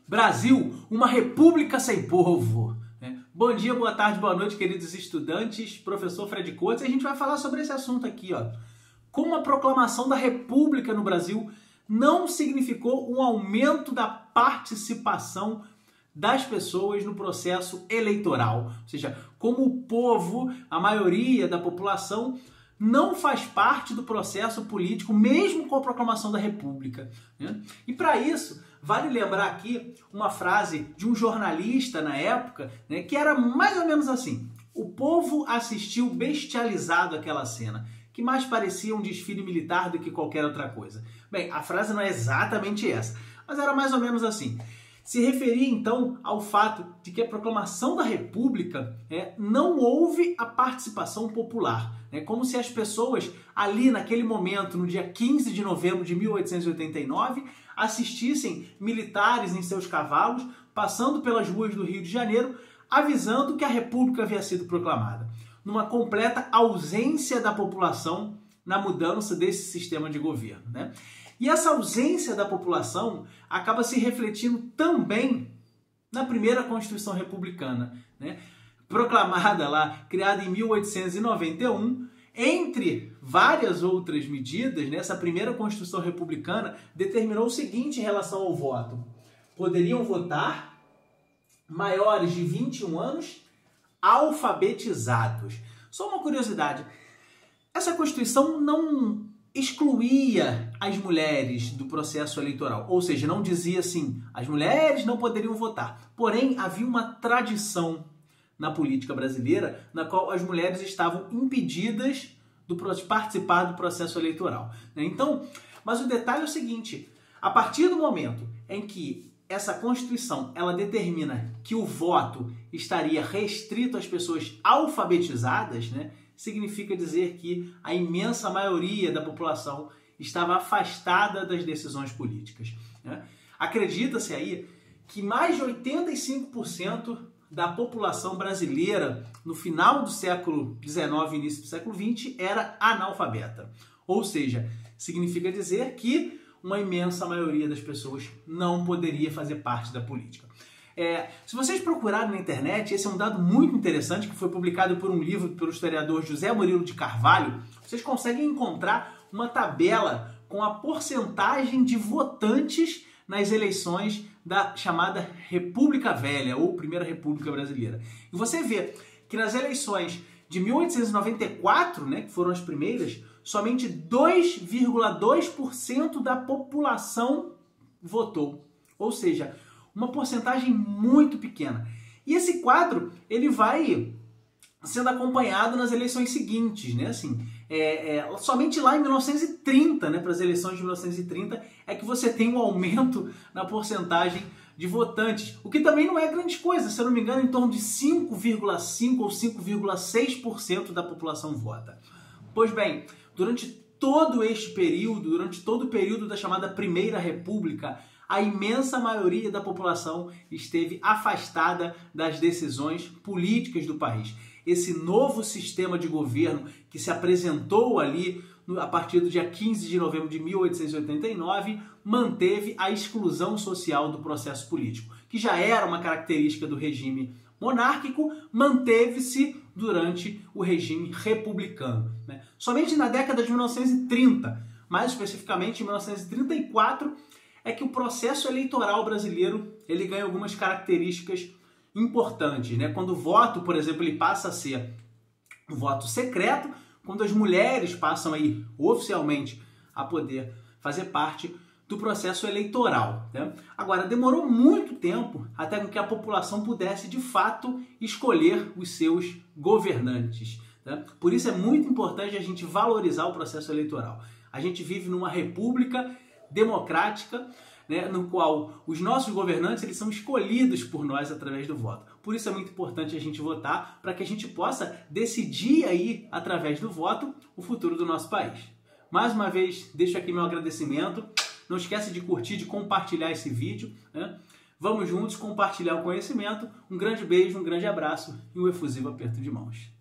Brasil, uma república sem povo. Bom dia, boa tarde, boa noite, queridos estudantes. Professor Fred Coates, a gente vai falar sobre esse assunto aqui, ó. Como a proclamação da república no Brasil não significou um aumento da participação das pessoas no processo eleitoral. Ou seja, como o povo, a maioria da população, não faz parte do processo político, mesmo com a proclamação da República. E para isso, vale lembrar aqui uma frase de um jornalista na época, que era mais ou menos assim: o povo assistiu bestializado àquela cena, que mais parecia um desfile militar do que qualquer outra coisa. Bem, a frase não é exatamente essa, mas era mais ou menos assim. Se referia, então, ao fato de que a proclamação da República não houve a participação popular. Como se as pessoas, ali naquele momento, no dia 15 de novembro de 1889, assistissem militares em seus cavalos, passando pelas ruas do Rio de Janeiro, avisando que a República havia sido proclamada, numa completa ausência da população na mudança desse sistema de governo. E essa ausência da população acaba se refletindo também na primeira Constituição Republicana, proclamada lá, criada em 1891, entre várias outras medidas. Essa primeira Constituição Republicana determinou o seguinte em relação ao voto: poderiam votar maiores de 21 anos alfabetizados. Só uma curiosidade, essa Constituição não excluía as mulheres do processo eleitoral, ou seja, não dizia assim, as mulheres não poderiam votar. Porém, havia uma tradição na política brasileira na qual as mulheres estavam impedidas de participar do processo eleitoral. Então, mas o detalhe é o seguinte: a partir do momento em que essa Constituição ela determina que o voto estaria restrito às pessoas alfabetizadas, significa dizer que a imensa maioria da população estava afastada das decisões políticas. Acredita-se aí que mais de 85% da população brasileira no final do século XIX e início do século XX era analfabeta. Ou seja, significa dizer que uma imensa maioria das pessoas não poderia fazer parte da política. Se vocês procurarem na internet, esse é um dado muito interessante que foi publicado por um livro pelo historiador José Murilo de Carvalho. Vocês conseguem encontrar uma tabela com a porcentagem de votantes nas eleições da chamada República Velha, ou Primeira República Brasileira. E você vê que nas eleições de 1894, que foram as primeiras, somente 2,2% da população votou. Ou seja, uma porcentagem muito pequena. E esse quadro ele vai sendo acompanhado nas eleições seguintes, somente lá em 1930, para as eleições de 1930, é que você tem um aumento na porcentagem de votantes, o que também não é grande coisa, se eu não me engano, em torno de 5,5% ou 5,6% da população vota. Pois bem, durante todo este período, durante todo o período da chamada Primeira República, a imensa maioria da população esteve afastada das decisões políticas do país. Esse novo sistema de governo que se apresentou ali a partir do dia 15 de novembro de 1889 manteve a exclusão social do processo político, que já era uma característica do regime monárquico, manteve-se durante o regime republicano. Somente na década de 1930, mais especificamente em 1934, é que o processo eleitoral brasileiro ele ganha algumas características importantes. Quando o voto, por exemplo, ele passa a ser um voto secreto, quando as mulheres passam aí oficialmente a poder fazer parte do processo eleitoral. Agora, demorou muito tempo até que a população pudesse, de fato, escolher os seus governantes. Por isso é muito importante a gente valorizar o processo eleitoral. A gente vive numa república democrática, no qual os nossos governantes eles são escolhidos por nós através do voto. Por isso é muito importante a gente votar para que a gente possa decidir aí, através do voto, o futuro do nosso país. Mais uma vez, deixo aqui meu agradecimento. Não esquece de curtir, de compartilhar esse vídeo. Vamos juntos compartilhar o conhecimento. Um grande beijo, um grande abraço e um efusivo aperto de mãos.